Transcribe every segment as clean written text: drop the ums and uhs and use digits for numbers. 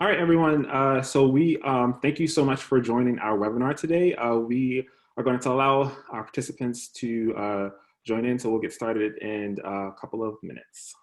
All right, everyone. So we thank you so much for joining our webinar today. We are going to allow our participants to join in, so we'll get started in a couple of minutes.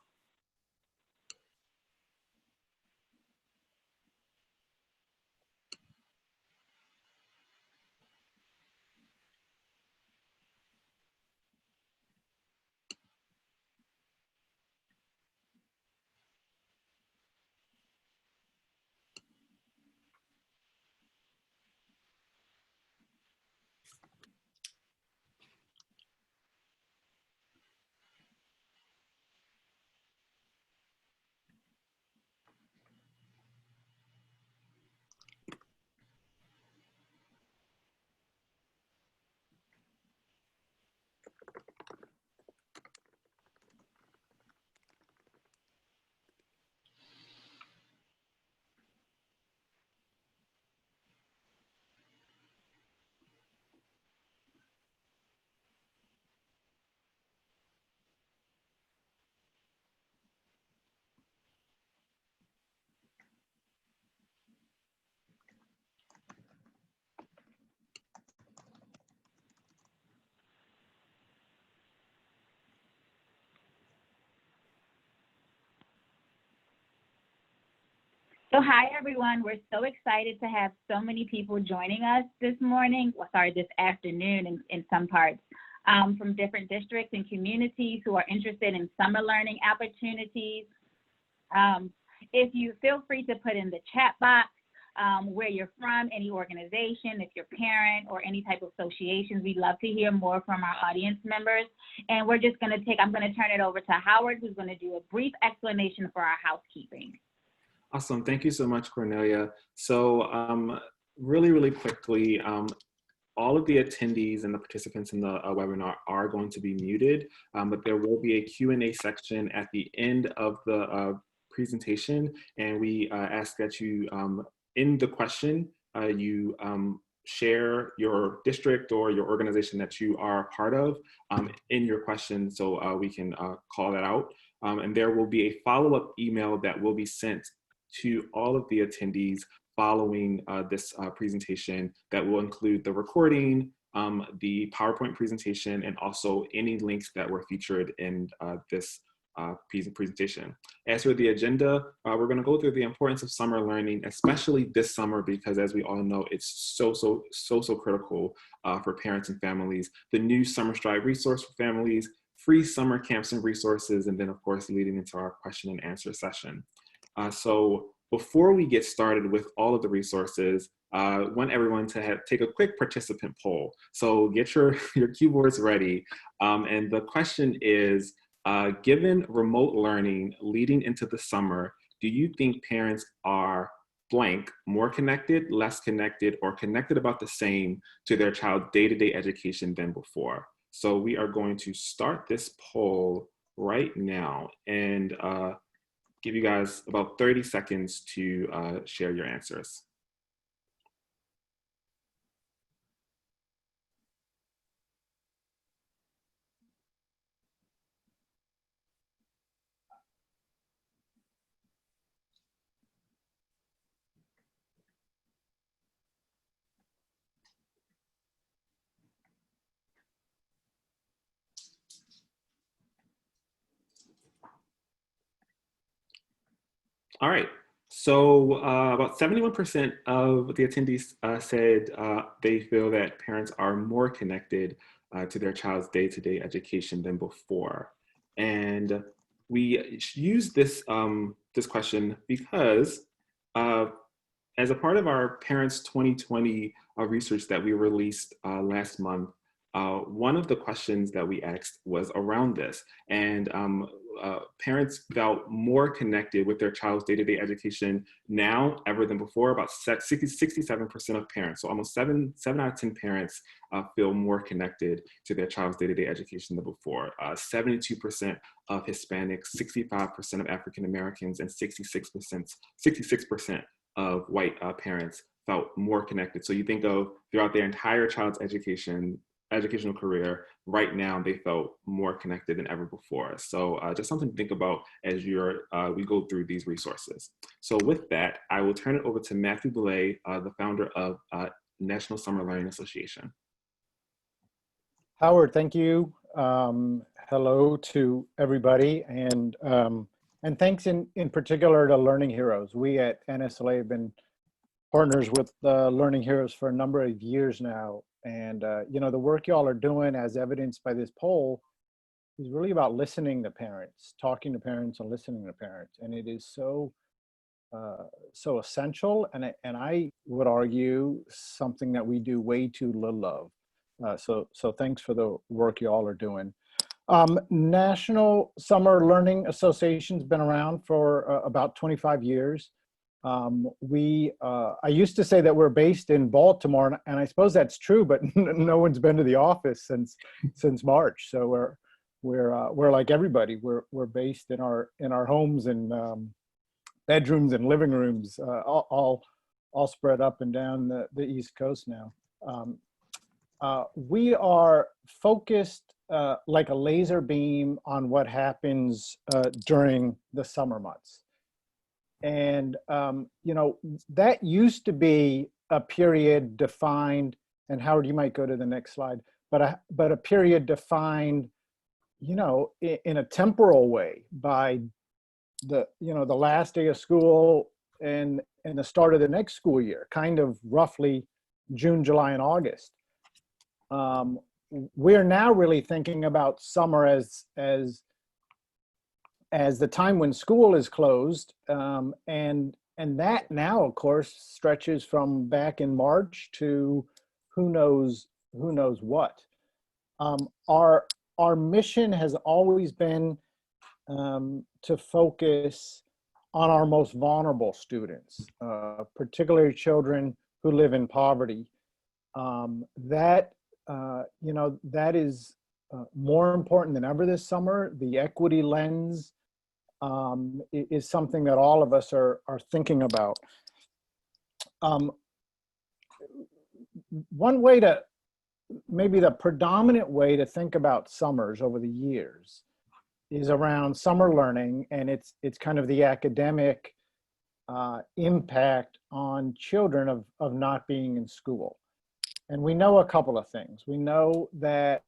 So hi, everyone. We're so excited to have so many people joining us this morning, this afternoon in some parts, from different districts and communities who are interested in summer learning opportunities. If you feel free to put in the chat box where you're from, any organization, if you're a parent or any type of associations, we'd love to hear more from our audience members. And I'm going to turn it over to Howard, who's going to do a brief explanation for our housekeeping. Awesome. Thank you so much, Cornelia. So really quickly, all of the attendees and the participants in the webinar are going to be muted, but there will be a Q&A section at the end of the presentation. And we ask that you, in the question, you share your district or your organization that you are part of in your question, so we can call that out. And there will be a follow-up email that will be sent to all of the attendees following this presentation that will include the recording, the PowerPoint presentation, and also any links that were featured in this presentation. As for the agenda, we're going to go through the importance of summer learning, especially this summer, because as we all know, it's so critical for parents and families. The new Summer Stride resource for families, free summer camps and resources, and then of course leading into our question and answer session. So before we get started with all of the resources, I want everyone to take a quick participant poll. So get your keyboards ready. And the question is, given remote learning leading into the summer, do you think parents are blank, more connected, less connected, or connected about the same to their child's day-to-day education than before? So we are going to start this poll right now and give you guys about 30 seconds to share your answers. All right, so about 71% of the attendees said they feel that parents are more connected to their child's day-to-day education than before. And we use this, this question because as a part of our Parents 2020 research that we released last month, one of the questions that we asked was around this. And parents felt more connected with their child's day-to-day education now ever than before. About 67% of parents, so almost 7 out of 10 parents feel more connected to their child's day-to-day education than before. 72% of Hispanics, 65% of African Americans, and 66% of white parents felt more connected. So you think of throughout their entire child's education, educational career, right now they felt more connected than ever before. So just something to think about as we go through these resources. So with that, I will turn it over to Matthew Boulay, the founder of National Summer Learning Association. Howard, thank you. Hello to everybody, and thanks in particular to Learning Heroes. We at NSLA have been partners with Learning Heroes for a number of years now, and you know, the work y'all are doing, as evidenced by this poll, is really about listening to parents, talking to parents, and listening to parents, and it is so essential, and I would argue something that we do way too little of. So thanks for the work you all are doing. National Summer Learning Association's been around for about 25 years. I used to say that we're based in Baltimore, and I suppose that's true, but no one's been to the office since March. So we're like everybody. We're based in our homes and bedrooms and living rooms, all spread up and down the East Coast now. We are focused like a laser beam on what happens during the summer months. And, you know, that used to be a period defined, and Howard, you might go to the next slide, but a period defined, you know, in a temporal way by the last day of school and the start of the next school year, kind of roughly June, July, and August. We're now really thinking about summer as the time when school is closed, and that now, of course, stretches from back in March to who knows what. Our mission has always been to focus on our most vulnerable students, particularly children who live in poverty. That is more important than ever this summer. The equity lens is something that all of us are thinking about. One way to, maybe the predominant way to think about summers over the years is around summer learning, and it's kind of the academic impact on children of not being in school. And we know a couple of things. We know that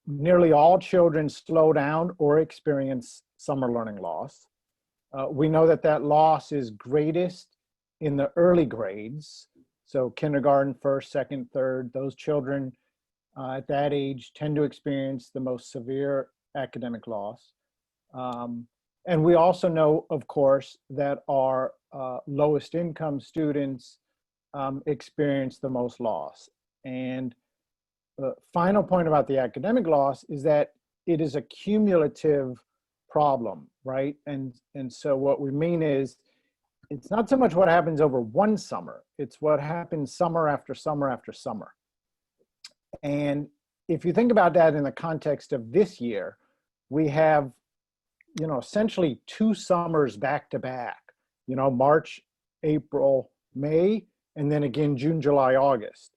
nearly all children slow down or experience summer learning loss. We know that loss is greatest in the early grades. So kindergarten, first, second, third, those children at that age tend to experience the most severe academic loss. And we also know, of course, that our lowest income students experience the most loss. And the final point about the academic loss is that it is a cumulative problem, right? And so what we mean is, it's not so much what happens over one summer, it's what happens summer after summer after summer. And if you think about that in the context of this year, we have, you know, essentially 2 summers back to back, you know, March, April, May, and then again, June, July, August.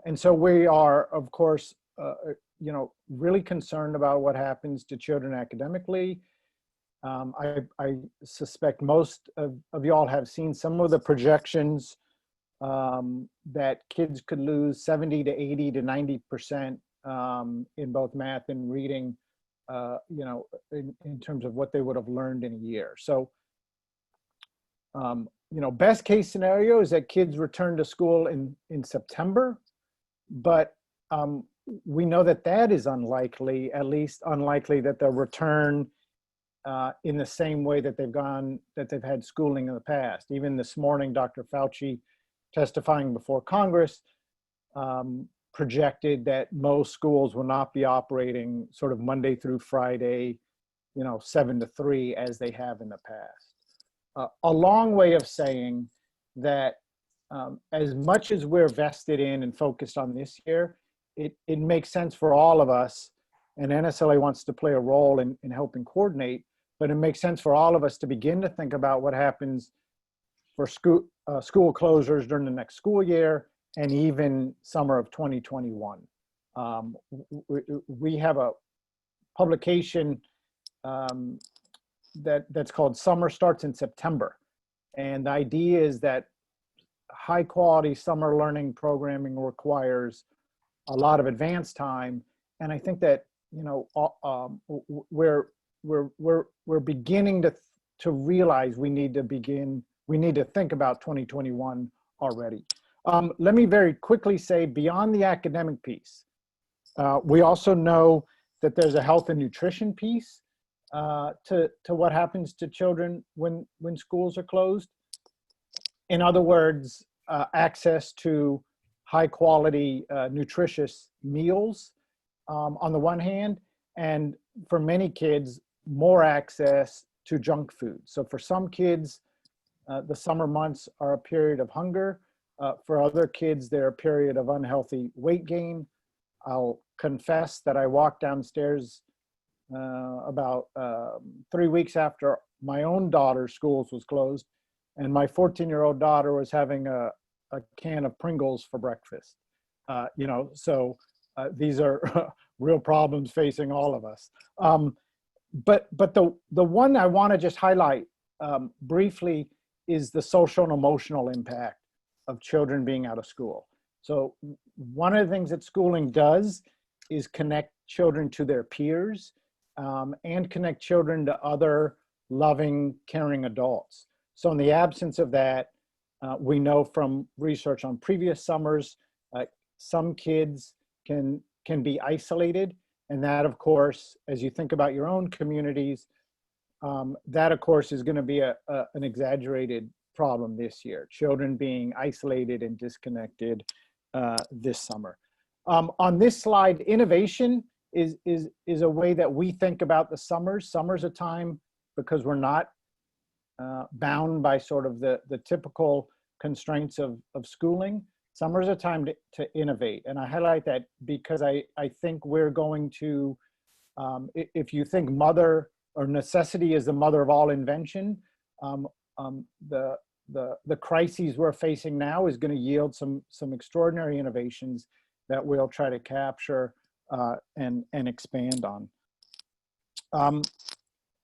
And so we are, of course, you know, really concerned about what happens to children academically. I suspect most of y'all have seen some of the projections that kids could lose 70 to 80 to 90% in both math and reading, you know, in terms of what they would have learned in a year. So, you know, best case scenario is that kids return to school in September, but we know that is unlikely, at least unlikely that they'll return in the same way that they've had schooling in the past. Even this morning, Dr. Fauci, testifying before Congress, projected that most schools will not be operating sort of Monday through Friday, you know, 7 to 3 as they have in the past. A long way of saying that as much as we're vested in and focused on this year, it makes sense for all of us, and NSLA wants to play a role in helping coordinate, but it makes sense for all of us to begin to think about what happens for school closures during the next school year, and even summer of 2021. We have a publication that's called Summer Starts in September. And the idea is that high quality summer learning programming requires a lot of advance time. And I think that, you know, we're beginning to realize we need to think about 2021 already. Let me very quickly say, beyond the academic piece, we also know that there's a health and nutrition piece to what happens to children when schools are closed. In other words, access to high quality, nutritious meals on the one hand, and for many kids, more access to junk food. So for some kids, the summer months are a period of hunger. For other kids, they're a period of unhealthy weight gain. I'll confess that I walked downstairs about 3 weeks after my own daughter's schools was closed, and my 14-year-old daughter was having a can of Pringles for breakfast. You know, so these are real problems facing all of us. But the one I want to just highlight briefly is the social and emotional impact of children being out of school. So one of the things that schooling does is connect children to their peers and connect children to other loving, caring adults. So in the absence of that, we know from research on previous summers, some kids can be isolated. And that, of course, as you think about your own communities, that, of course, is going to be an exaggerated problem this year. Children being isolated and disconnected this summer. On this slide, innovation is a way that we think about the summers. Summer's a time, because we're not bound by sort of the typical constraints of schooling. Summer's a time to innovate. And I highlight that because I think we're going to, if you think mother or necessity is the mother of all invention, the crises we're facing now is going to yield some extraordinary innovations that we'll try to capture and expand on.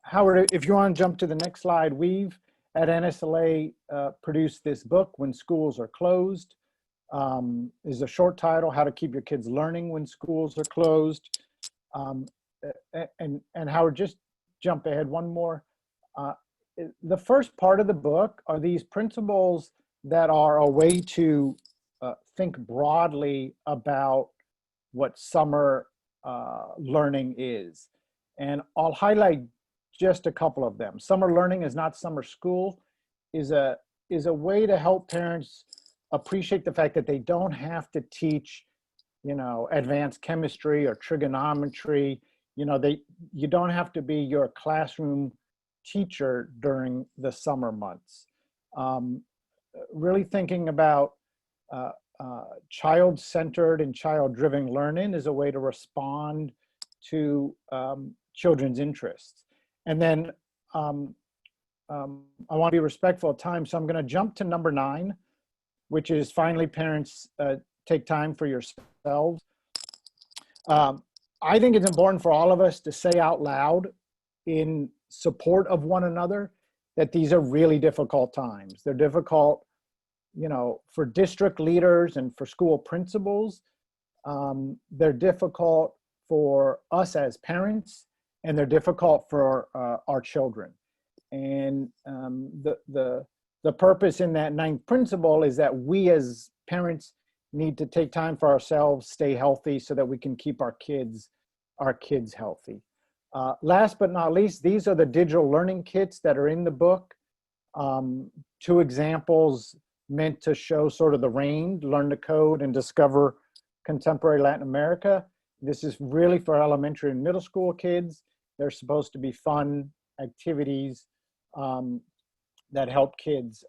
Howard, if you want to jump to the next slide, we've at NSLA produced this book, When Schools Are Closed. Is a short title, How to Keep Your Kids Learning When Schools Are Closed. And Howard, just jump ahead one more. The first part of the book are these principles that are a way to think broadly about what summer learning is. And I'll highlight just a couple of them. Summer learning is not summer school, is a way to help parents appreciate the fact that they don't have to teach, you know, advanced chemistry or trigonometry. You know, you don't have to be your classroom teacher during the summer months. Really thinking about child-centered and child-driven learning is a way to respond to children's interests. And then I want to be respectful of time, so I'm going to jump to number 9, which is finally, parents, take time for yourselves. I think it's important for all of us to say out loud in support of one another that these are really difficult times. They're difficult, you know, for district leaders and for school principals. They're difficult for us as parents, and they're difficult for our children. And the purpose in that 9th principle is that we as parents need to take time for ourselves, stay healthy, so that we can keep our kids healthy. Last but not least, these are the digital learning kits that are in the book. 2 examples meant to show sort of the range, learn to code and discover contemporary Latin America. This is really for elementary and middle school kids. They're supposed to be fun activities that help kids,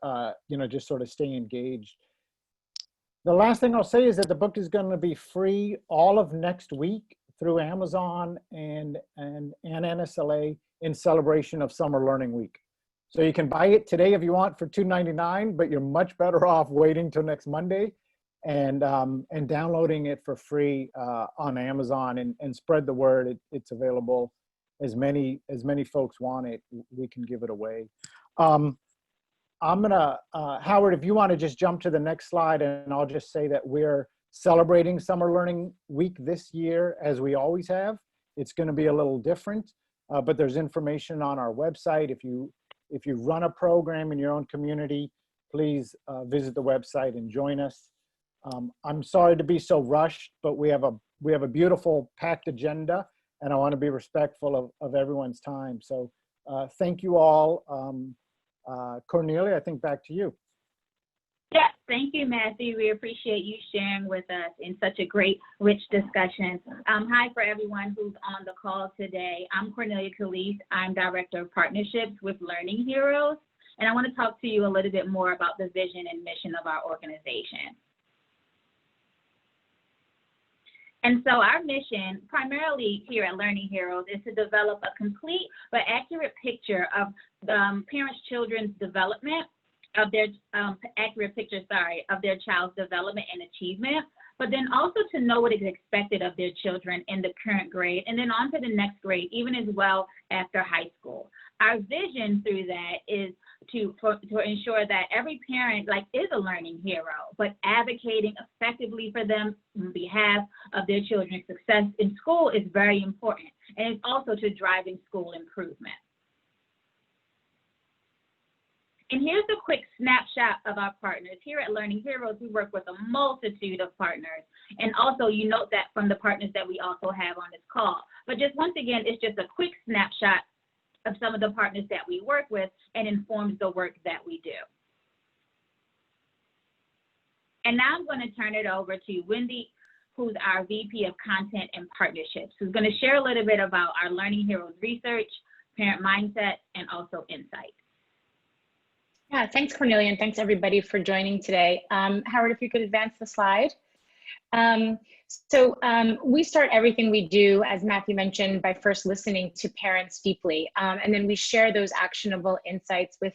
you know, just sort of stay engaged. The last thing I'll say is that the book is going to be free all of next week through Amazon and NSLA in celebration of Summer Learning Week. So you can buy it today if you want for $2.99, but you're much better off waiting till next Monday. and downloading it for free on Amazon, and spread the word. It's available. As many folks want it, we can give it away. I'm gonna, Howard, if you want to just jump to the next slide, and I'll just say that we're celebrating Summer Learning Week this year, as we always have. It's going to be a little different, but there's information on our website. If you run a program in your own community, please visit the website and join us. I'm sorry to be so rushed, but we have a beautiful packed agenda, and I want to be respectful of everyone's time. So thank you all. Cornelia, I think back to you. Yes, thank you, Matthew. We appreciate you sharing with us in such a great, rich discussion. Hi for everyone who's on the call today. I'm Cornelia Calise. I'm Director of Partnerships with Learning Heroes, and I want to talk to you a little bit more about the vision and mission of our organization. And so our mission, primarily here at Learning Heroes, is to develop a complete but accurate picture of parents' children's development, of their of their child's development and achievement, but then also to know what is expected of their children in the current grade and then on to the next grade, even as well after high school. Our vision through that is to ensure that every parent is a learning hero, but advocating effectively for them on behalf of their children's success in school is very important, and it's also to driving school improvement. And here's a quick snapshot of our partners. Here at Learning Heroes, we work with a multitude of partners. And also, you note that from the partners that we also have on this call. But just once again, it's just a quick snapshot of some of the partners that we work with and informs the work that we do. And now I'm going to turn it over to Wendy, who's our VP of Content and Partnerships, who's going to share a little bit about our Learning Heroes research, parent mindset, and also insight. Yeah, thanks, Cornelia, and thanks everybody for joining today. Howard, if you could advance the slide. We start everything we do, as Matthew mentioned, by first listening to parents deeply, and then we share those actionable insights with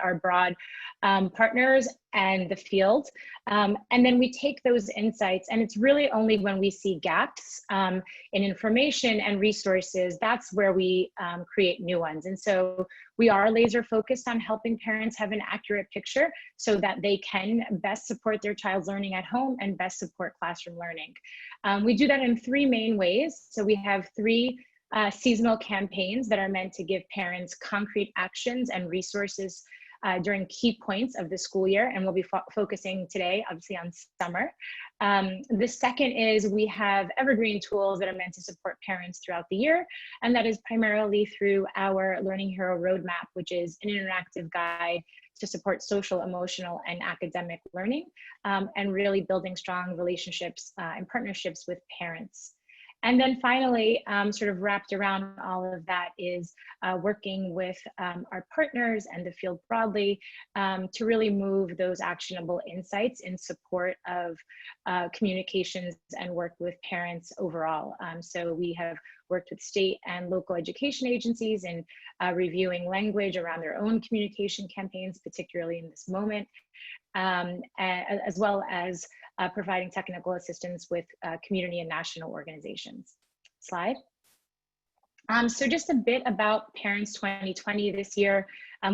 our broad partners and the field. And then we take those insights, and it's really only when we see gaps in information and resources, that's where we create new ones. And so we are laser focused on helping parents have an accurate picture so that they can best support their child's learning at home and best support classroom learning. We do that in three main ways. So we have three seasonal campaigns that are meant to give parents concrete actions and resources during key points of the school year, and we'll be focusing today, obviously, on summer. The second is we have evergreen tools that are meant to support parents throughout the year, and that is primarily through our Learning Hero Roadmap, which is an interactive guide to support social, emotional, and academic learning, and really building strong relationships and partnerships with parents. And then finally, sort of wrapped around all of that is working with our partners and the field broadly to really move those actionable insights in support of communications and work with parents overall. So we have worked with state and local education agencies in reviewing language around their own communication campaigns, particularly in this moment, as well as providing technical assistance with community and national organizations. Slide. So just a bit about Parents 2020 this year.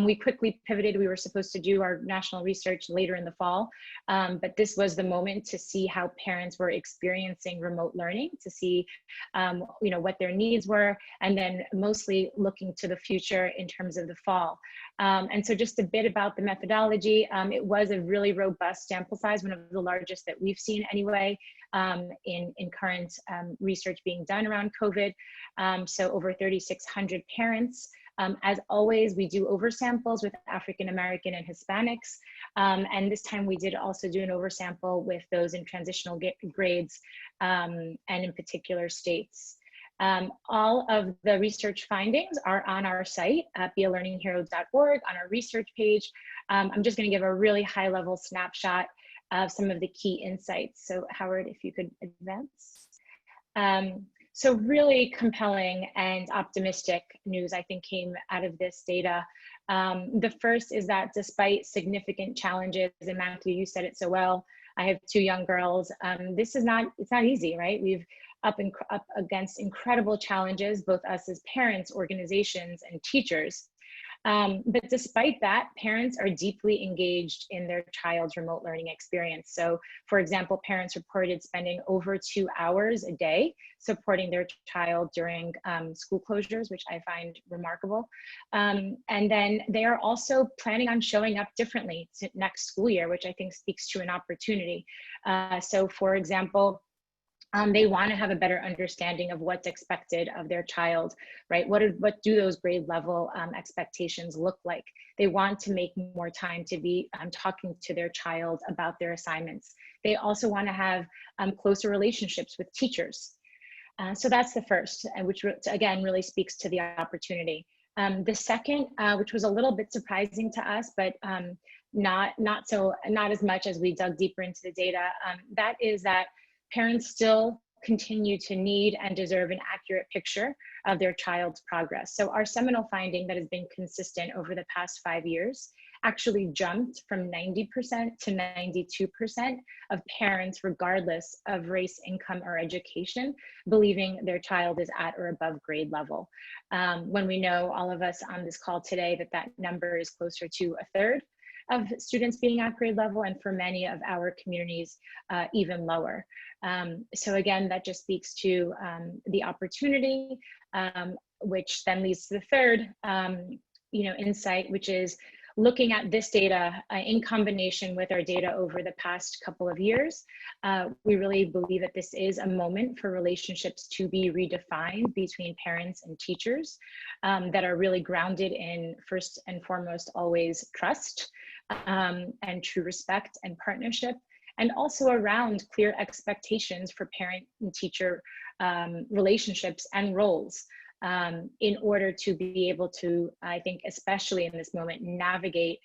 We quickly pivoted. We were supposed to do our national research later in the fall, but this was the moment to see how parents were experiencing remote learning, to see what their needs were, and then mostly looking to the future in terms of the fall. And so just a bit about the methodology. It was a really robust sample size, one of the largest that we've seen anyway, in current research being done around COVID. So over 3,600 parents. As always, we do oversamples with African American and Hispanics. And this time we did also do an oversample with those in transitional grades and in particular states. All of the research findings are on our site at bealearninghero.org on our research page. I'm just going to give a really high level snapshot of some of the key insights. So Howard, if you could advance. So really compelling and optimistic news, I think, came out of this data. The first is that despite significant challenges, and Matthew, you said it so well, I have 2 young girls. This is not, it's not easy, right? We've up against incredible challenges, both us as parents, organizations, and teachers. But despite that, parents are deeply engaged in their child's remote learning experience. So for example, parents reported spending over 2 hours a day supporting their child during school closures, which I find remarkable. And then they are also planning on showing up differently next school year, which I think speaks to an opportunity. So for example, they want to have a better understanding of what's expected of their child, right? What do those grade level expectations look like? They want to make more time to be talking to their child about their assignments. They also want to have closer relationships with teachers. So that's the first, which again really speaks to the opportunity. The second, which was a little bit surprising to us, but not as much as we dug deeper into the data, that is that parents still continue to need and deserve an accurate picture of their child's progress. So our seminal finding that has been consistent over the past 5 years actually jumped from 90% to 92% of parents, regardless of race, income, or education, believing their child is at or above grade level. When we know, all of us on this call today, that that number is closer to a third of students being at grade level, and for many of our communities, even lower. So again, that just speaks to the opportunity, which then leads to the third insight, which is looking at this data in combination with our data over the past couple of years. We really believe that this is a moment for relationships to be redefined between parents and teachers that are really grounded in, first and foremost, always trust and true respect and partnership, and also around clear expectations for parent and teacher relationships and roles in order to be able to, I think, especially in this moment, navigate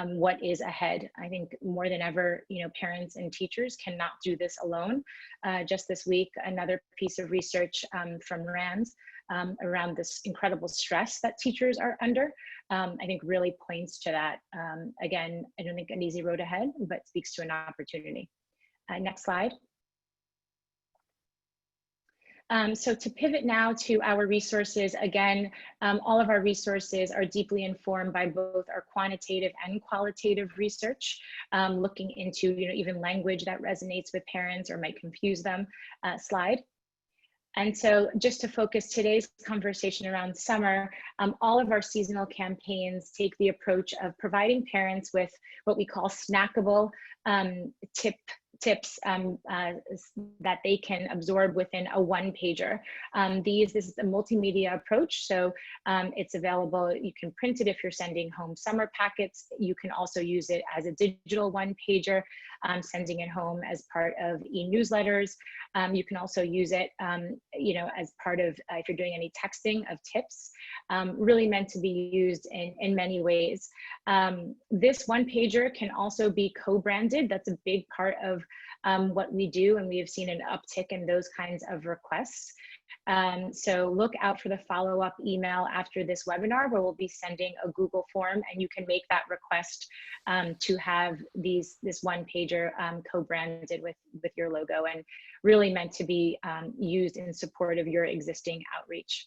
what is ahead. I think more than ever, parents and teachers cannot do this alone. Just this week, another piece of research from RAND around this incredible stress that teachers are under, I think really points to that. Again, I don't think an easy road ahead, but speaks to an opportunity. Next slide. So to pivot now to our resources, again, all of our resources are deeply informed by both our quantitative and qualitative research, looking into even language that resonates with parents or might confuse them. Slide. And so just to focus today's conversation around summer, all of our seasonal campaigns take the approach of providing parents with what we call snackable tips that they can absorb within a one-pager. This is a multimedia approach, so it's available. You can print it if you're sending home summer packets. You can also use it as a digital one-pager, sending it home as part of e-newsletters. You can also use it, as part of, if you're doing any texting of tips, really meant to be used in many ways. This one-pager can also be co-branded. That's a big part of what we do, and we have seen an uptick in those kinds of requests. So look out for the follow-up email after this webinar, where we'll be sending a Google form, and you can make that request to have this one-pager co-branded with your logo, and really meant to be used in support of your existing outreach.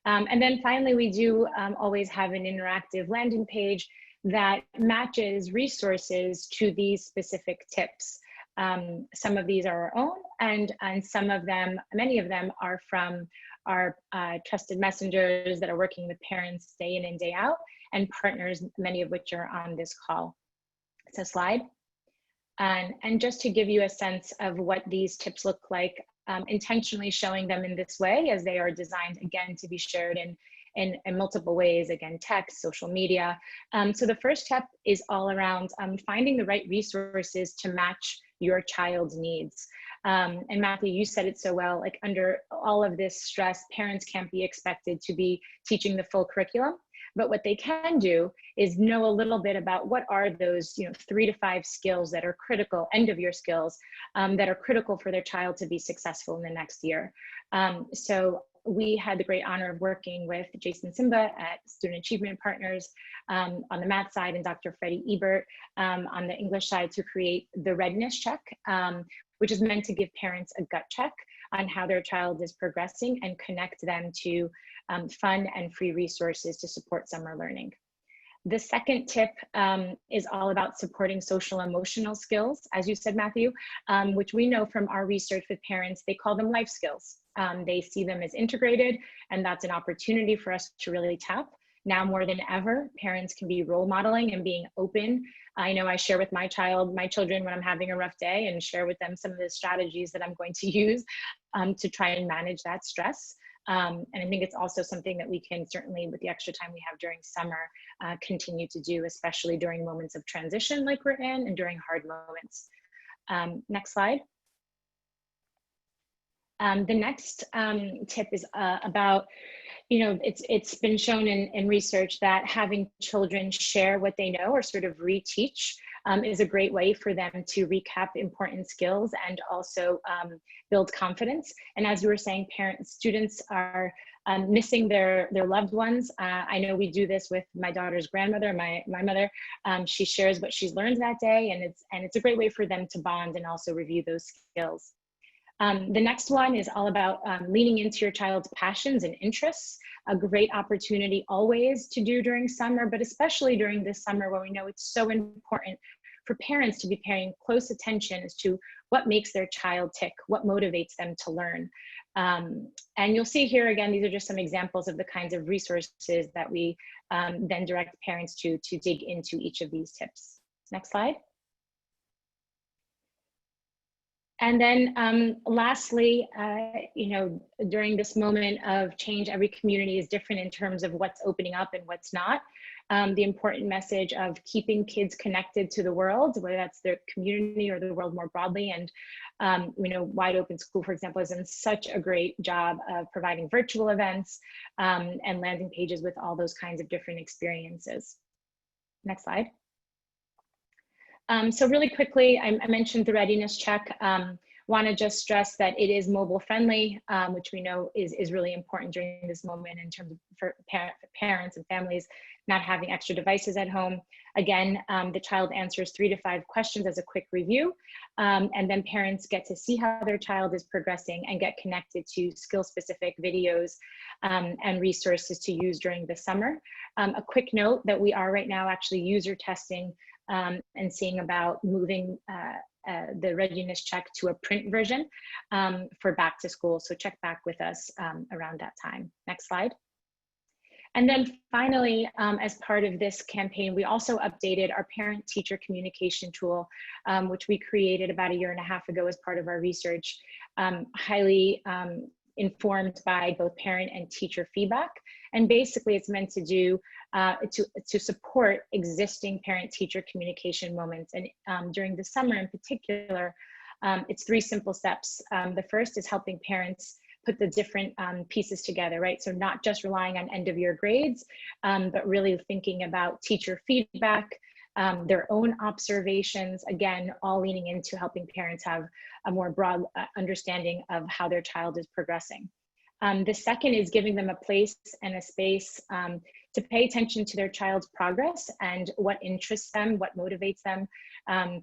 And then finally, we do always have an interactive landing page that matches resources to these specific tips. Some of these are our own, and some of them, many of them, are from our trusted messengers that are working with parents day in and day out, and partners, many of which are on this call. So slide. And just to give you a sense of what these tips look like, intentionally showing them in this way, as they are designed, again, to be shared in multiple ways, again, text, social media. So the first step is all around finding the right resources to match your child's needs. And Matthew, you said it so well, like under all of this stress, parents can't be expected to be teaching the full curriculum, but what they can do is know a little bit about what are those 3 to 5 skills that are critical, end of year skills, that are critical for their child to be successful in the next year. So we had the great honor of working with Jason Simba at Student Achievement Partners on the math side, and Dr. Freddie Ebert on the English side, to create the readiness check, which is meant to give parents a gut check on how their child is progressing and connect them to fun and free resources to support summer learning. The second tip is all about supporting social emotional skills, as you said, Matthew, which we know from our research with parents, they call them life skills. They see them as integrated, and that's an opportunity for us to really tap. Now more than ever, parents can be role modeling and being open. I know I share with my children when I'm having a rough day, and share with them some of the strategies that I'm going to use to try and manage that stress. And I think it's also something that we can certainly, with the extra time we have during summer, continue to do, especially during moments of transition like we're in, and during hard moments. Next slide. The next tip is about, it's been shown in research that having children share what they know or sort of reteach is a great way for them to recap important skills and also build confidence. And as we were saying, students are missing their loved ones. I know we do this with my daughter's grandmother, my mother. She shares what she's learned that day, and it's a great way for them to bond and also review those skills. The next one is all about leaning into your child's passions and interests, a great opportunity always to do during summer, but especially during this summer when we know it's so important for parents to be paying close attention as to what makes their child tick, what motivates them to learn. And you'll see here again, these are just some examples of the kinds of resources that we then direct parents to dig into each of these tips. Next slide. And then lastly, during this moment of change, every community is different in terms of what's opening up and what's not. The important message of keeping kids connected to the world, whether that's their community or the world more broadly. And we know Wide Open School, for example, has done such a great job of providing virtual events and landing pages with all those kinds of different experiences. Next slide. So really quickly, I mentioned the readiness check. Want to just stress that it is mobile friendly, which we know is really important during this moment in terms of for parents and families not having extra devices at home. Again, the child answers 3 to 5 questions as a quick review, and then parents get to see how their child is progressing and get connected to skill-specific videos and resources to use during the summer. A quick note that we are right now actually user testing and seeing about moving the readiness check to a print version for back to school. So check back with us around that time. Next slide. And then finally, as part of this campaign, we also updated our parent-teacher communication tool, which we created about 1.5 years ago as part of our research, highly informed by both parent and teacher feedback. And basically it's meant to do to support existing parent-teacher communication moments. And during the summer in particular, it's 3 simple steps. The first is helping parents put the different pieces together, right? So not just relying on end of year grades, but really thinking about teacher feedback, their own observations, again, all leaning into helping parents have a more broad understanding of how their child is progressing. The second is giving them a place and a space to pay attention to their child's progress and what interests them, what motivates them,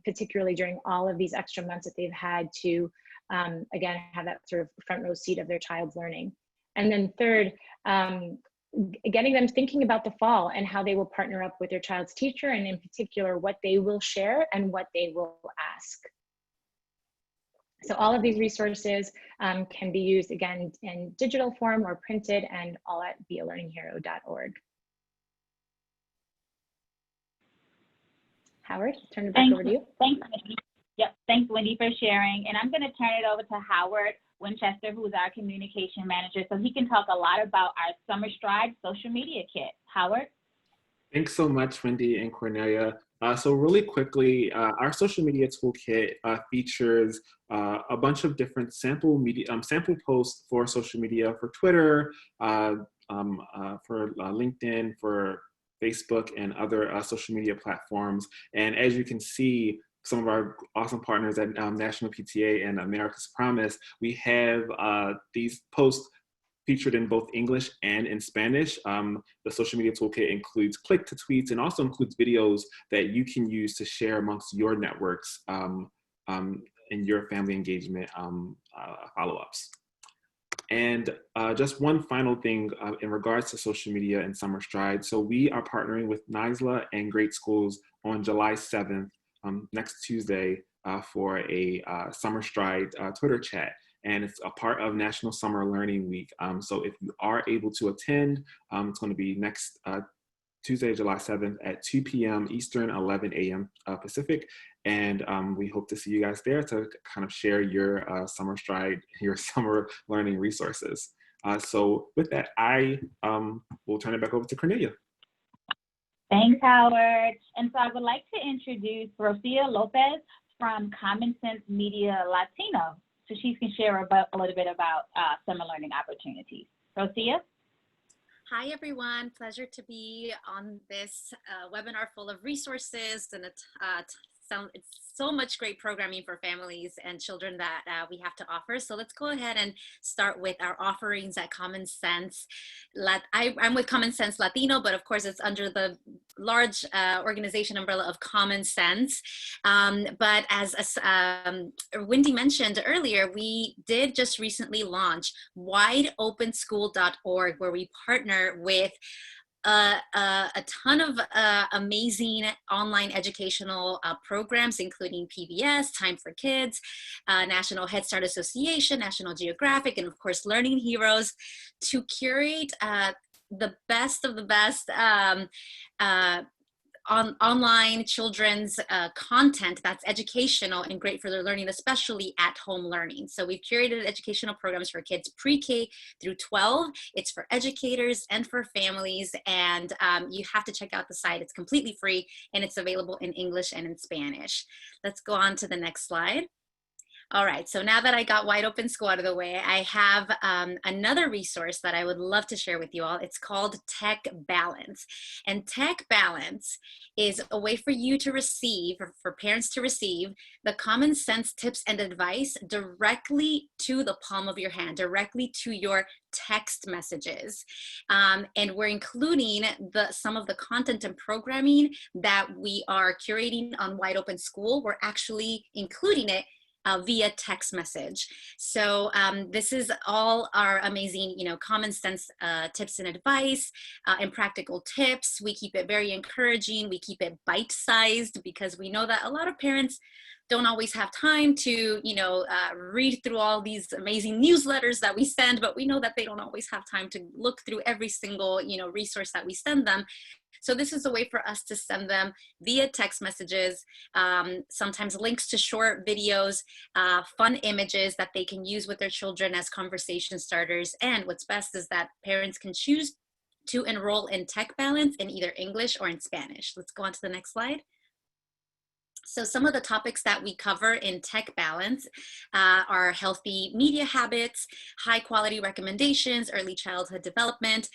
particularly during all of these extra months that they've had to, again, have that sort of front row seat of their child's learning. And then third, getting them thinking about the fall and how they will partner up with their child's teacher, and in particular, what they will share and what they will ask. So all of these resources can be used, again, in digital form or printed, and all at bealearninghero.org. Howard, turn it back over to you. Thanks, Wendy. Yep, thanks, Wendy, for sharing. And I'm going to turn it over to Howard Winchester, who's our communication manager, so he can talk a lot about our Summer Stride social media kit. Howard? Thanks so much, Wendy and Cornelia. So really quickly, our social media toolkit features a bunch of different sample posts for social media, for Twitter, for LinkedIn, for Facebook, and other social media platforms. And as you can see, some of our awesome partners at National PTA and America's Promise, we have these posts featured in both English and in Spanish. The social media toolkit includes click to tweets and also includes videos that you can use to share amongst your networks and your family engagement follow-ups. And just one final thing in regards to social media and Summer Stride. So we are partnering with NWEA and Great Schools on July 7th, next Tuesday, for a Summer Stride Twitter chat. And it's a part of National Summer Learning Week. So if you are able to attend, it's going to be next Tuesday, July 7th at 2 p.m. Eastern, 11 a.m. Pacific. And we hope to see you guys there to kind of share your Summer Stride, your summer learning resources. So with that, I will turn it back over to Cornelia. Thanks, Howard. And so I would like to introduce Rosia Lopez from Common Sense Media Latino, so she can share a little bit about summer learning opportunities. Rosia? Hi, everyone. Pleasure to be on this webinar full of resources, and it's so much great programming for families and children that we have to offer. So let's go ahead and start with our offerings at Common Sense. I'm with Common Sense Latino, but of course it's under the large organization umbrella of Common Sense. But as Wendy mentioned earlier, we did just recently launch wideopenschool.org, where we partner with a ton of amazing online educational programs, including PBS, Time for Kids, National Head Start Association, National Geographic, and of course, Learning Heroes, to curate the best of the best online children's content that's educational and great for their learning, especially at home learning. So we've curated educational programs for kids pre-K through 12. It's for educators and for families, and you have to check out the site. It's completely free, and it's available in English and in Spanish. Let's go on to the next slide. All right, so now that I got Wide Open School out of the way, I have another resource that I would love to share with you all. It's called Tech Balance. And Tech Balance is a way for you to receive, or for parents to receive, the common sense tips and advice directly to the palm of your hand, directly to your text messages. And we're including some of the content and programming that we are curating on Wide Open School. We're actually including it via text message. So this is all our amazing, common sense tips and advice and practical tips. We keep it very encouraging. We keep it bite-sized because we know that a lot of parents don't always have time to, read through all these amazing newsletters that we send, but we know that they don't always have time to look through every single, resource that we send them. So this is a way for us to send them via text messages, sometimes links to short videos, fun images that they can use with their children as conversation starters. And what's best is that parents can choose to enroll in Tech Balance in either English or in Spanish. Let's go on to the next slide. So some of the topics that we cover in Tech Balance are healthy media habits, high quality recommendations, early childhood development,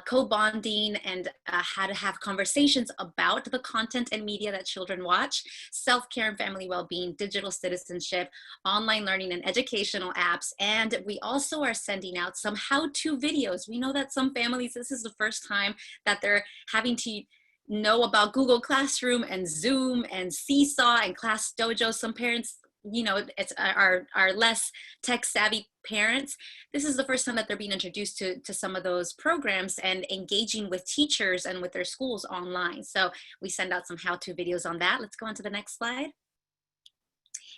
co-bonding, and how to have conversations about the content and media that children watch, self-care and family well-being, digital citizenship, online learning and educational apps. And we also are sending out some how-to videos. We know that some families, this is the first time that they're having to know about Google Classroom and Zoom and Seesaw and Class Dojo. Some parents, are less tech savvy parents. This is the first time that they're being introduced to some of those programs and engaging with teachers and with their schools online. So we send out some how-to videos on that. Let's go on to the next slide.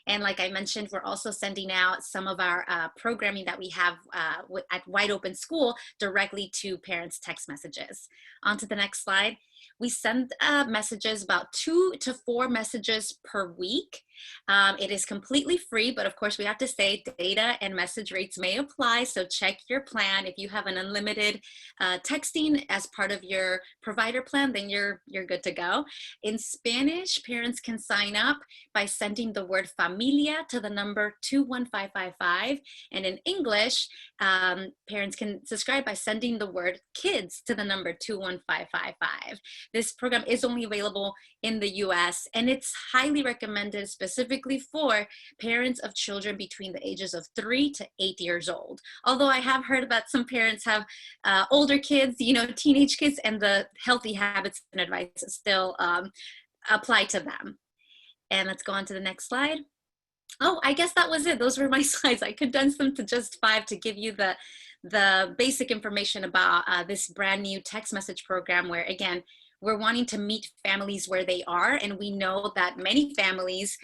And like I mentioned, we're also sending out some of our programming that we have at Wide Open School directly to parents' text messages. On to the next slide. We send messages, about 2 to 4 messages per week. It is completely free, but of course we have to say data and message rates may apply. So check your plan. If you have an unlimited texting as part of your provider plan, then you're good to go. In Spanish, parents can sign up by sending the word familia to the number 21555. And in English, parents can subscribe by sending the word kids to the number 21555. This program is only available in the US, and it's highly recommended specifically for parents of children between the ages of 3 to 8 years old. Although I have heard that some parents have older kids, you know, teenage kids, and the healthy habits and advice still apply to them. And let's go on to the next slide. Oh, I guess that was it. Those were my slides. I condensed them to just 5 to give you the basic information about this brand new text message program where, again, we're wanting to meet families where they are. And we know that many families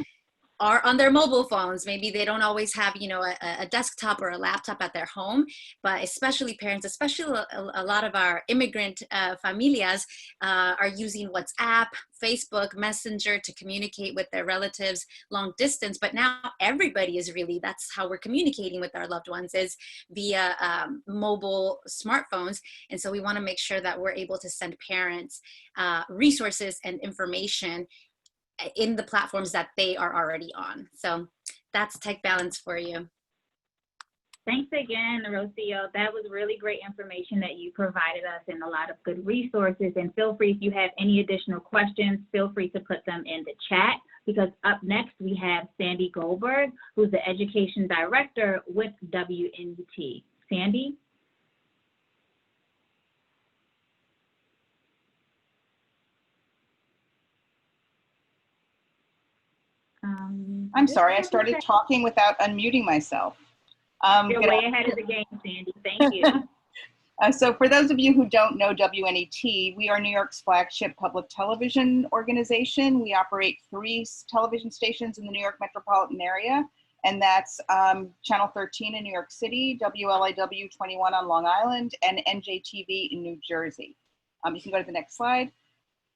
are on their mobile phones. Maybe they don't always have, you know, a desktop or a laptop at their home, but especially parents, especially a lot of our immigrant familias are using WhatsApp, Facebook, Messenger to communicate with their relatives long distance. But now everybody is really, that's how we're communicating with our loved ones, is via mobile smartphones. And so we want to make sure that we're able to send parents resources and information in the platforms that they are already on. So that's Tech Balance for you. Thanks again, Rocio. That was really great information that you provided us and a lot of good resources. And feel free, if you have any additional questions, feel free to put them in the chat, because up next we have Sandy Goldberg, who's the Education Director with WNET. Sandy? I'm sorry, I started talking without unmuting myself. You're way ahead of the game, Sandy. Thank you. So for those of you who don't know WNET, we are New York's flagship public television organization. We operate 3 television stations in the New York metropolitan area, and that's Channel 13 in New York City, WLIW 21 on Long Island, and NJTV in New Jersey. You can go to the next slide.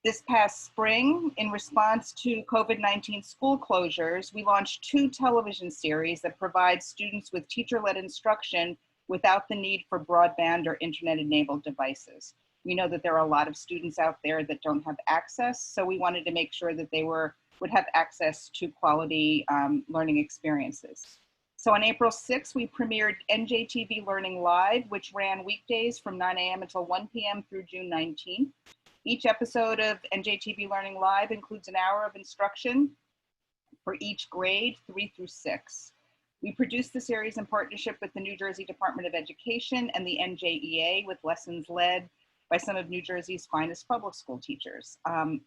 This past spring, in response to COVID-19 school closures, we launched 2 television series that provide students with teacher-led instruction without the need for broadband or internet-enabled devices. We know that there are a lot of students out there that don't have access, so we wanted to make sure that they would have access to quality learning experiences. So on April 6th, we premiered NJTV Learning Live, which ran weekdays from 9 a.m. until 1 p.m. through June 19th. Each episode of NJTV Learning Live includes an hour of instruction for each grade, 3 through 6. We produced the series in partnership with the New Jersey Department of Education and the NWEA, with lessons led by some of New Jersey's finest public school teachers.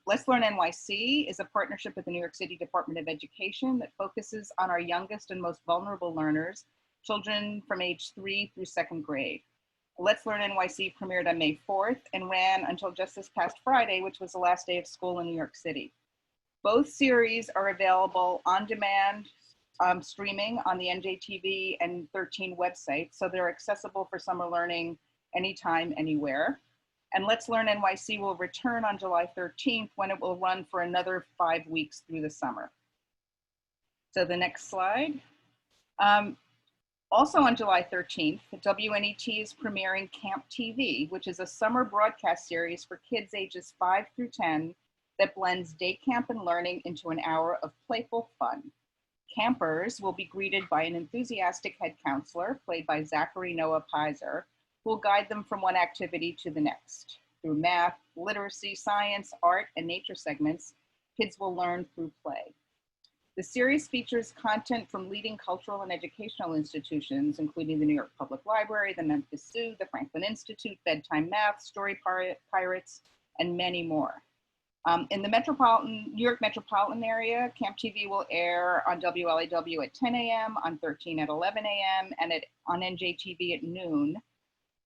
Let's Learn NYC is a partnership with the New York City Department of Education that focuses on our youngest and most vulnerable learners, children from age 3 through 2nd grade. Let's Learn NYC premiered on May 4th and ran until just this past Friday, which was the last day of school in New York City. Both series are available on demand streaming on the NJTV and 13 websites, so they're accessible for summer learning anytime, anywhere. And Let's Learn NYC will return on July 13th, when it will run for another 5 weeks through the summer. So the next slide. Also on July 13th, the WNET is premiering Camp TV, which is a summer broadcast series for kids ages 5 through 10 that blends day camp and learning into an hour of playful fun. Campers will be greeted by an enthusiastic head counselor, played by Zachary Noah Pizer, who will guide them from one activity to the next. Through math, literacy, science, art, and nature segments, kids will learn through play. The series features content from leading cultural and educational institutions, including the New York Public Library, the Memphis Zoo, the Franklin Institute, Bedtime Math, Story Pirates, and many more. In the New York metropolitan area, Camp TV will air on WLIW at 10 a.m., on 13 at 11 a.m., and on NJTV at noon.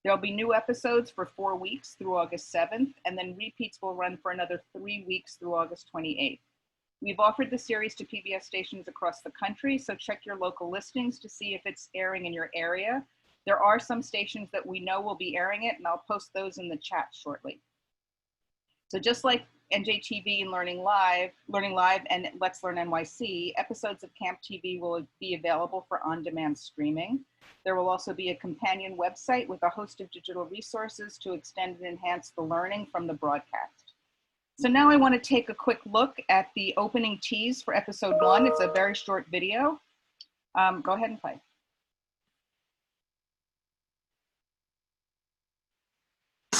There'll be new episodes for 4 weeks through August 7th, and then repeats will run for another 3 weeks through August 28th. We've offered the series to PBS stations across the country, so check your local listings to see if it's airing in your area. There are some stations that we know will be airing it, and I'll post those in the chat shortly. So just like NJTV and Learning Live and Let's Learn NYC, episodes of Camp TV will be available for on-demand streaming. There will also be a companion website with a host of digital resources to extend and enhance the learning from the broadcast. So now I want to take a quick look at the opening tease for episode 1. It's a very short video. Go ahead and play.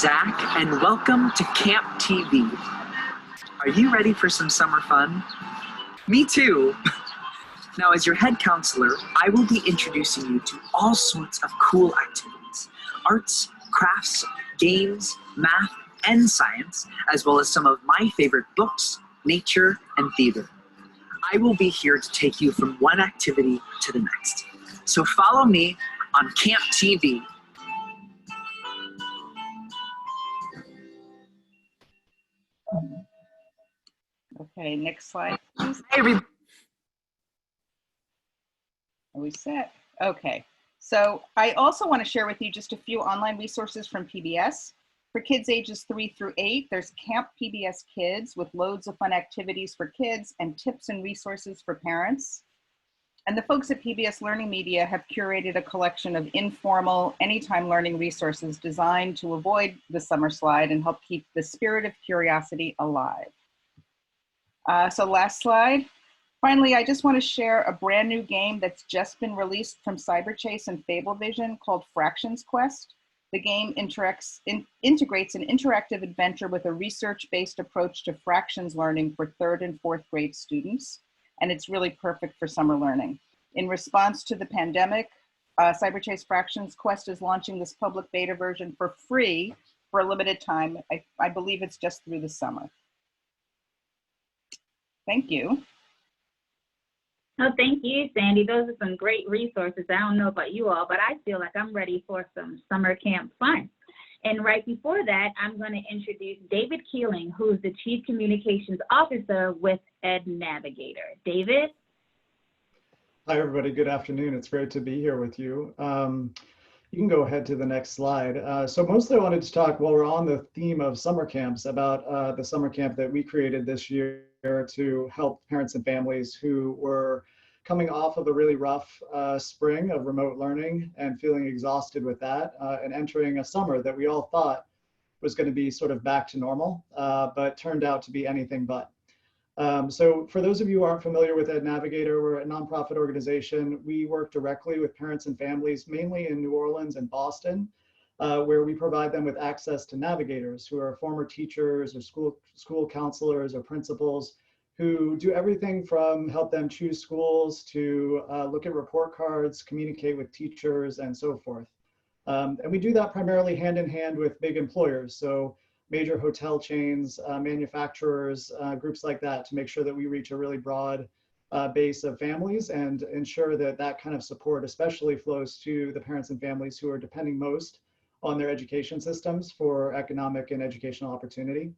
Zach, and welcome to Camp TV. Are you ready for some summer fun? Me too. Now, as your head counselor, I will be introducing you to all sorts of cool activities: arts, crafts, games, math, and science, as well as some of my favorite books, nature, and theater. I will be here to take you from one activity to the next. So follow me on Camp TV. Okay, next slide, please. Hey, everybody. Are we set? Okay, so I also want to share with you just a few online resources from PBS. For kids ages 3 through 8, there's Camp PBS Kids with loads of fun activities for kids and tips and resources for parents. And the folks at PBS Learning Media have curated a collection of informal, anytime learning resources designed to avoid the summer slide and help keep the spirit of curiosity alive. So last slide. Finally, I just want to share a brand new game that's just been released from Cyberchase and Fablevision called Fractions Quest. The game integrates an interactive adventure with a research-based approach to fractions learning for 3rd and 4th grade students, and it's really perfect for summer learning. In response to the pandemic, Cyberchase Fractions Quest is launching this public beta version for free for a limited time. I believe it's just through the summer. Thank you. Oh, thank you, Sandy. Those are some great resources. I don't know about you all, but I feel like I'm ready for some summer camp fun. And right before that, I'm going to introduce David Keeling, who's the Chief Communications Officer with EdNavigator. David? Hi, everybody. Good afternoon. It's great to be here with you. You can go ahead to the next slide. So mostly I wanted to talk, while we're on the theme of summer camps, about the summer camp that we created this year to help parents and families who were coming off of a really rough spring of remote learning and feeling exhausted with that, and entering a summer that we all thought was going to be sort of back to normal, but turned out to be anything but. So for those of you who aren't familiar with EdNavigator, we're a nonprofit organization. We work directly with parents and families, mainly in New Orleans and Boston, where we provide them with access to navigators who are former teachers or school counselors or principals who do everything from help them choose schools to look at report cards, communicate with teachers, and so forth. And we do that primarily hand in hand with big employers. So major hotel chains, manufacturers, groups like that, to make sure that we reach a really broad base of families and ensure that that kind of support especially flows to the parents and families who are depending most on their education systems for economic and educational opportunity.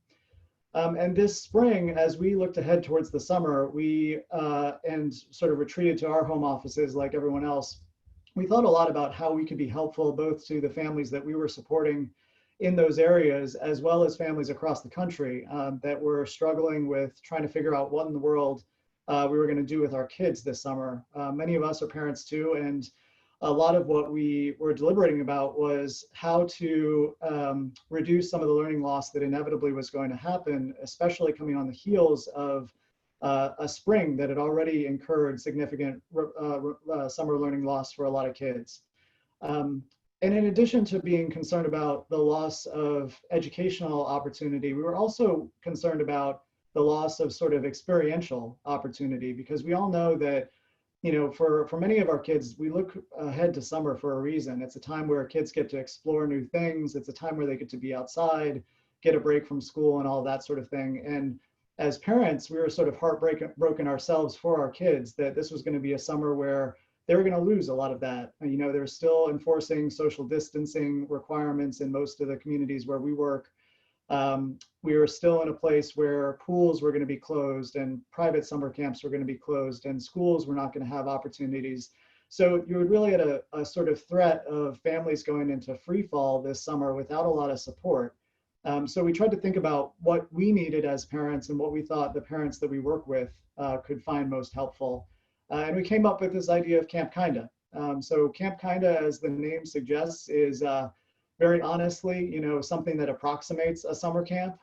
And this spring, as we looked ahead towards the summer, we and sort of retreated to our home offices like everyone else, we thought a lot about how we could be helpful both to the families that we were supporting in those areas, as well as families across the country that were struggling with trying to figure out what in the world we were going to do with our kids this summer. Many of us are parents too, and a lot of what we were deliberating about was how to reduce some of the learning loss that inevitably was going to happen, especially coming on the heels of a spring that had already incurred significant summer learning loss for a lot of kids. And in addition to being concerned about the loss of educational opportunity, we were also concerned about the loss of sort of experiential opportunity, because we all know that, you know, for many of our kids, we look ahead to summer for a reason. It's a time where kids get to explore new things. It's a time where they get to be outside, get a break from school and all that sort of thing. And as parents, we were sort of heartbroken ourselves for our kids that this was going to be a summer where they were going to lose a lot of that. You know, they're still enforcing social distancing requirements in most of the communities where we work. We were still in a place where pools were going to be closed and private summer camps were going to be closed and schools were not going to have opportunities. So you were really at a sort of threat of families going into free fall this summer without a lot of support. So we tried to think about what we needed as parents and what we thought the parents that we work with could find most helpful. And we came up with this idea of Camp Kinda. So Camp Kinda, as the name suggests, is very honestly, you know, something that approximates a summer camp.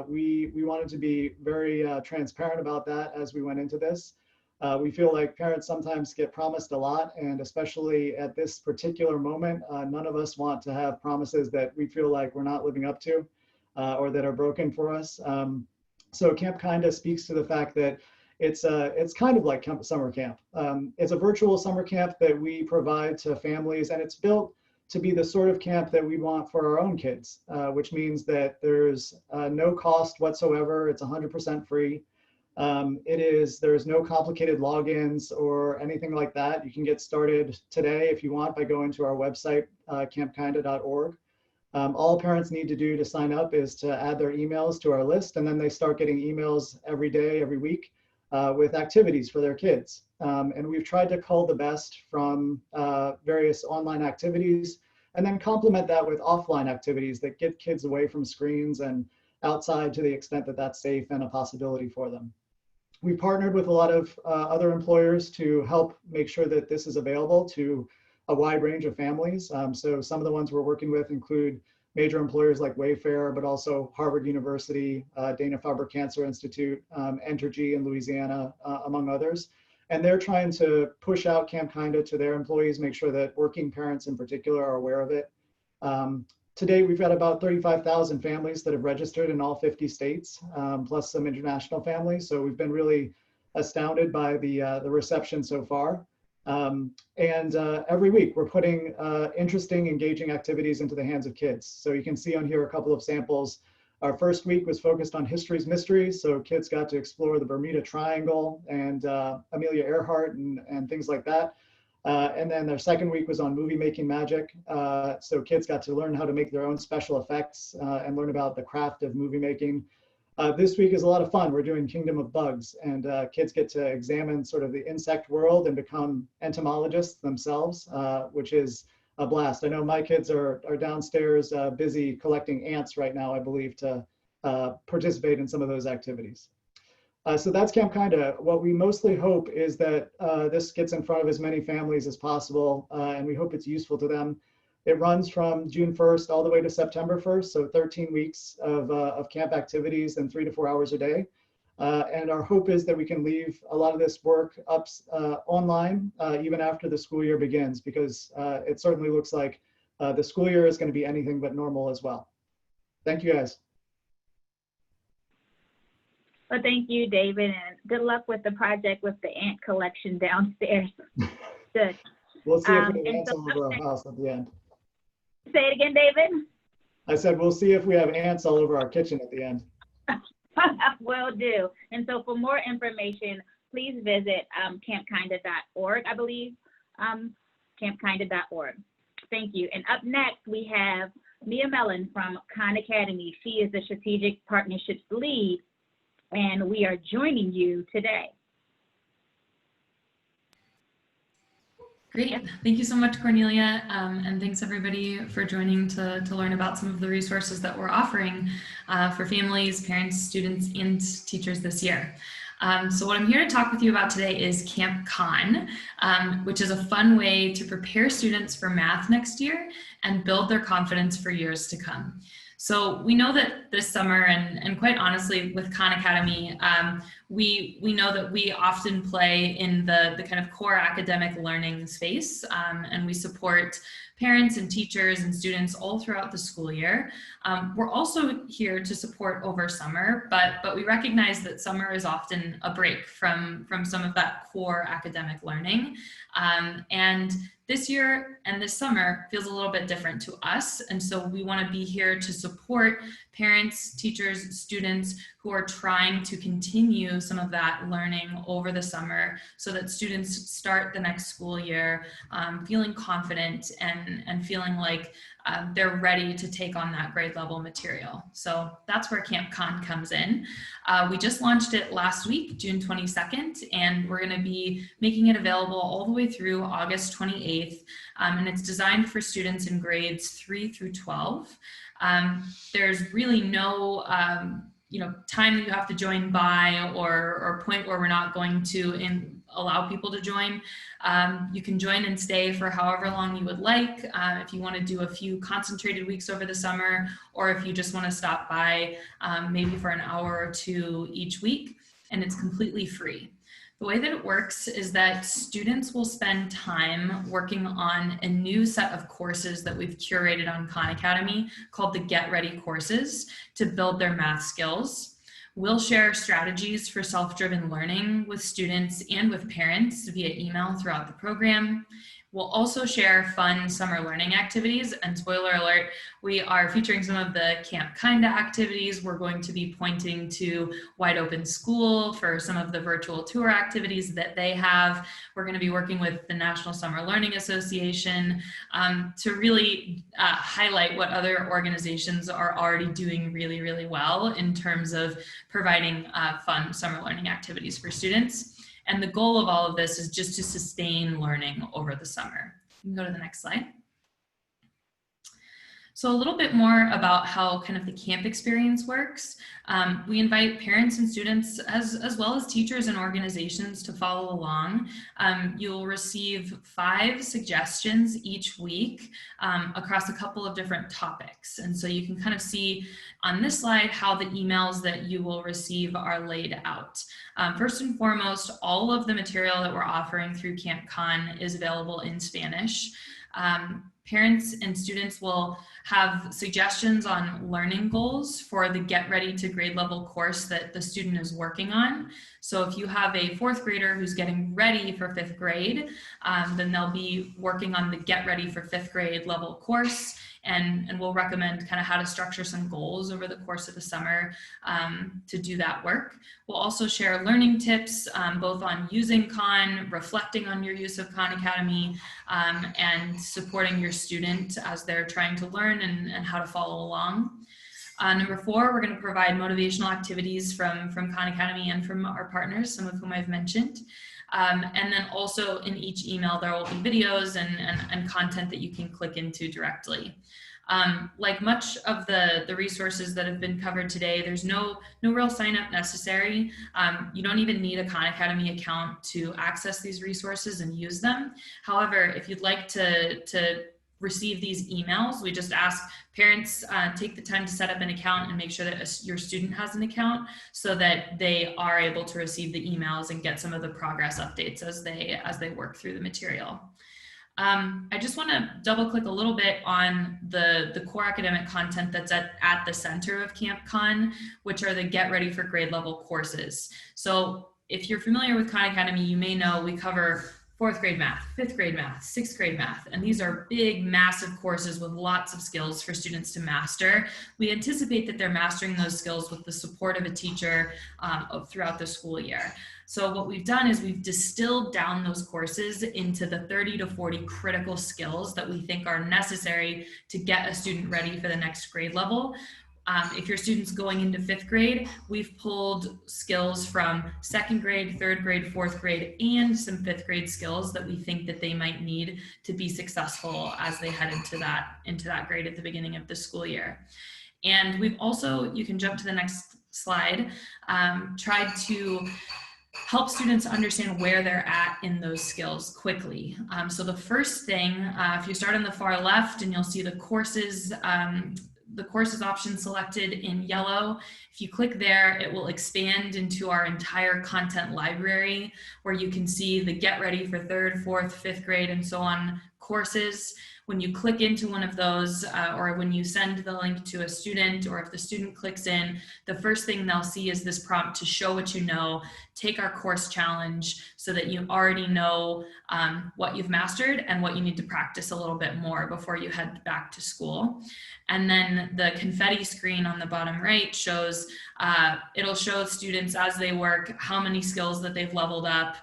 We wanted to be very transparent about that as we went into this. We feel like parents sometimes get promised a lot, and especially at this particular moment, none of us want to have promises that we feel like we're not living up to or that are broken for us. So Camp Kinda speaks to the fact that it's kind of like summer camp. It's a virtual summer camp that we provide to families, and it's built to be the sort of camp that we want for our own kids, which means that there's no cost whatsoever. It's 100% free. There's no complicated logins or anything like that. You can get started today if you want by going to our website, campkinda.org. All parents need to do to sign up is to add their emails to our list, and then they start getting emails every day, every week with activities for their kids. And we've tried to cull the best from various online activities and then complement that with offline activities that get kids away from screens and outside to the extent that that's safe and a possibility for them. We partnered with a lot of other employers to help make sure that this is available to a wide range of families. So some of the ones we're working with include major employers like Wayfair, but also Harvard University, Dana-Farber Cancer Institute, Entergy in Louisiana, among others. And they're trying to push out Camp Kinda to their employees, make sure that working parents in particular are aware of it. To date, we've got about 35,000 families that have registered in all 50 states, plus some international families. So we've been really astounded by the reception so far. Every week we're putting interesting, engaging activities into the hands of kids. So you can see on here a couple of samples. Our first week was focused on history's mysteries. So kids got to explore the Bermuda Triangle and Amelia Earhart and things like that. And then their second week was on movie making magic. So kids got to learn how to make their own special effects and learn about the craft of movie making. This week is a lot of fun. We're doing Kingdom of Bugs, and kids get to examine sort of the insect world and become entomologists themselves, which is a blast. I know my kids are downstairs busy collecting ants right now, I believe, to participate in some of those activities. So that's Camp Kinda. What we mostly hope is that this gets in front of as many families as possible, and we hope it's useful to them. It runs from June 1st all the way to September 1st, so 13 weeks of camp activities and 3 to 4 hours a day. And our hope is that we can leave a lot of this work up online even after the school year begins, because it certainly looks like the school year is going to be anything but normal as well. Thank you, guys. Well, thank you, David, and good luck with the project with the ant collection downstairs. Good. We'll see if we have ants all over our house at the end. Say it again, David. I said, we'll see if we have ants all over our kitchen at the end. Will do. And so for more information, please visit campkinda.org, I believe, campkinda.org. Thank you. And up next, we have Mia Mellon from Khan Academy. She is the Strategic Partnerships Lead, and we are joining you today. Great. Thank you so much, Cornelia. And thanks everybody for joining to learn about some of the resources that we're offering for families, parents, students, and teachers this year. So what I'm here to talk with you about today is Camp Con, which is a fun way to prepare students for math next year and build their confidence for years to come. So we know that this summer, and quite honestly with Khan Academy, we know that we often play in the kind of core academic learning space, and we support parents and teachers and students all throughout the school year. We're also here to support over summer, but we recognize that summer is often a break from some of that core academic learning. And this year and this summer feels a little bit different to us. And so we want to be here to support parents, teachers, students who are trying to continue some of that learning over the summer so that students start the next school year feeling confident and feeling like they're ready to take on that grade level material. So that's where Camp Con comes in. We just launched it last week, June 22nd, and we're going to be making it available all the way through August 28th. And it's designed for students in grades 3 through 12. There's really no time that you have to join by or point where we're not going to allow people to join. You can join and stay for however long you would like. If you want to do a few concentrated weeks over the summer, or if you just want to stop by maybe for an hour or two each week, and it's completely free. The way that it works is that students will spend time working on a new set of courses that we've curated on Khan Academy called the Get Ready courses to build their math skills. We'll share strategies for self-driven learning with students and with parents via email throughout the program. We'll also share fun summer learning activities, and spoiler alert, we are featuring some of the Camp Kinda activities. We're going to be pointing to Wide Open School for some of the virtual tour activities that they have. We're going to be working with the National Summer Learning Association to really highlight what other organizations are already doing really, really well in terms of providing fun summer learning activities for students. And the goal of all of this is just to sustain learning over the summer. You can go to the next slide. So a little bit more about how kind of the camp experience works. We invite parents and students as well as teachers and organizations to follow along. You'll receive 5 suggestions each week across a couple of different topics. And so you can kind of see on this slide how the emails that you will receive are laid out. First and foremost, all of the material that we're offering through Camp Con is available in Spanish. Parents and students will have suggestions on learning goals for the Get Ready to Grade Level course that the student is working on. So if you have a 4th grader who's getting ready for 5th grade, then they'll be working on the Get Ready for 5th grade level course. And we'll recommend kind of how to structure some goals over the course of the summer to do that work. We'll also share learning tips, both on using Khan, reflecting on your use of Khan Academy, and supporting your student as they're trying to learn and how to follow along. Number 4, we're going to provide motivational activities from Khan Academy and from our partners, some of whom I've mentioned. And then also in each email, there will be videos and content that you can click into directly. Like much of the resources that have been covered today, there's no real sign up necessary. You don't even need a Khan Academy account to access these resources and use them. However, if you'd like to receive these emails, we just ask parents take the time to set up an account and make sure that your student has an account so that they are able to receive the emails and get some of the progress updates as they work through the material. I just want to double click a little bit on the core academic content that's at the center of Camp Con, which are the Get Ready for Grade Level courses. So if you're familiar with Khan Academy, you may know we cover 4th grade math, 5th grade math, 6th grade math, and these are big, massive courses with lots of skills for students to master. We anticipate that they're mastering those skills with the support of a teacher throughout the school year. So what we've done is we've distilled down those courses into the 30 to 40 critical skills that we think are necessary to get a student ready for the next grade level. If your student's going into 5th grade, we've pulled skills from 2nd grade, 3rd grade, 4th grade, and some 5th grade skills that we think that they might need to be successful as they head into that grade at the beginning of the school year. And we've also, you can jump to the next slide, tried to help students understand where they're at in those skills quickly. So the first thing, if you start on the far left and you'll see the courses option selected in yellow. If you click there, it will expand into our entire content library where you can see the Get Ready for 3rd, 4th, 5th grade, and so on courses. When you click into one of those, or when you send the link to a student, or if the student clicks in, the first thing they'll see is this prompt to show what you know, take our course challenge so that you already know what you've mastered and what you need to practice a little bit more before you head back to school. And then the confetti screen on the bottom right shows, it'll show students as they work how many skills that they've leveled up,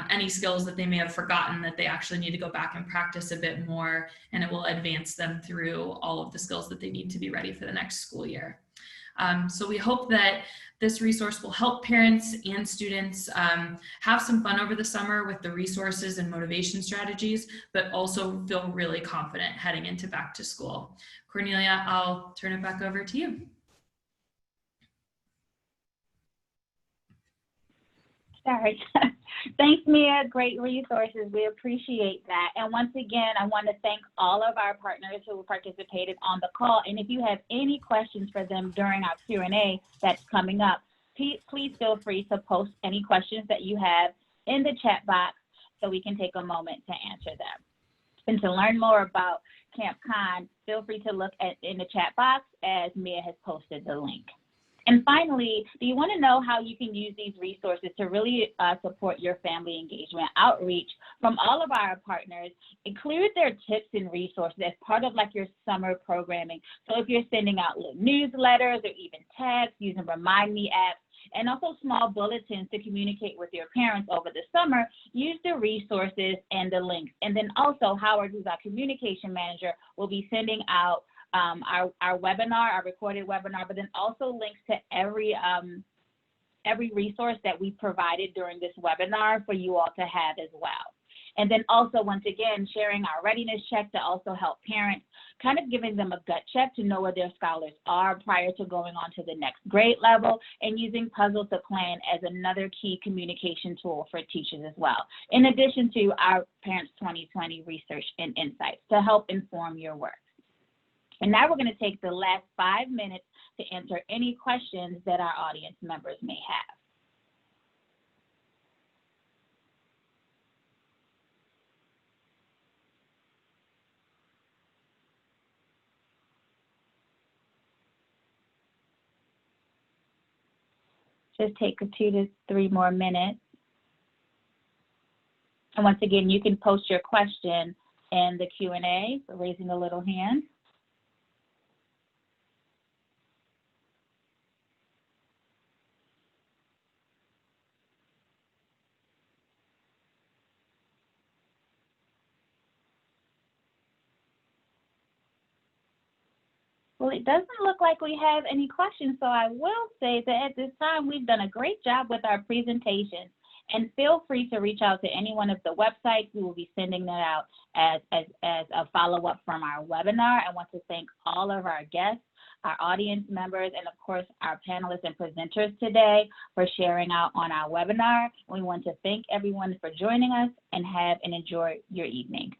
any skills that they may have forgotten that they actually need to go back and practice a bit more, and it will advance them through all of the skills that they need to be ready for the next school year. So we hope that this resource will help parents and students have some fun over the summer with the resources and motivation strategies, but also feel really confident heading into back to school. Cornelia, I'll turn it back over to you. Sorry. Thanks, Mia. Great resources. We appreciate that. And once again, I want to thank all of our partners who participated on the call. And if you have any questions for them during our Q&A that's coming up, please feel free to post any questions that you have in the chat box so we can take a moment to answer them. And to learn more about Camp Con, feel free to look in the chat box as Mia has posted the link. And finally, do you want to know how you can use these resources to really support your family engagement outreach from all of our partners? Include their tips and resources as part of like your summer programming. So if you're sending out little newsletters or even tags using Remind Me apps, and also small bulletins to communicate with your parents over the summer, use the resources and the links. And then also Howard, who's our communication manager, will be sending out our webinar, our recorded webinar, but then also links to every resource that we provided during this webinar for you all to have as well. And then also, once again, sharing our readiness check to also help parents, kind of giving them a gut check to know where their scholars are prior to going on to the next grade level, and using Puzzle to Plan as another key communication tool for teachers as well, in addition to our Parents 2020 research and insights to help inform your work. And now we're going to take the last 5 minutes to answer any questions that our audience members may have. Just take 2 to 3 more minutes. And once again, you can post your question in the Q&A, so raising a little hand. Well, it doesn't look like we have any questions, so I will say that at this time, we've done a great job with our presentation. And feel free to reach out to any one of the websites. We will be sending that out as a follow-up from our webinar. I want to thank all of our guests, our audience members, and of course, our panelists and presenters today for sharing out on our webinar. We want to thank everyone for joining us and enjoy your evening.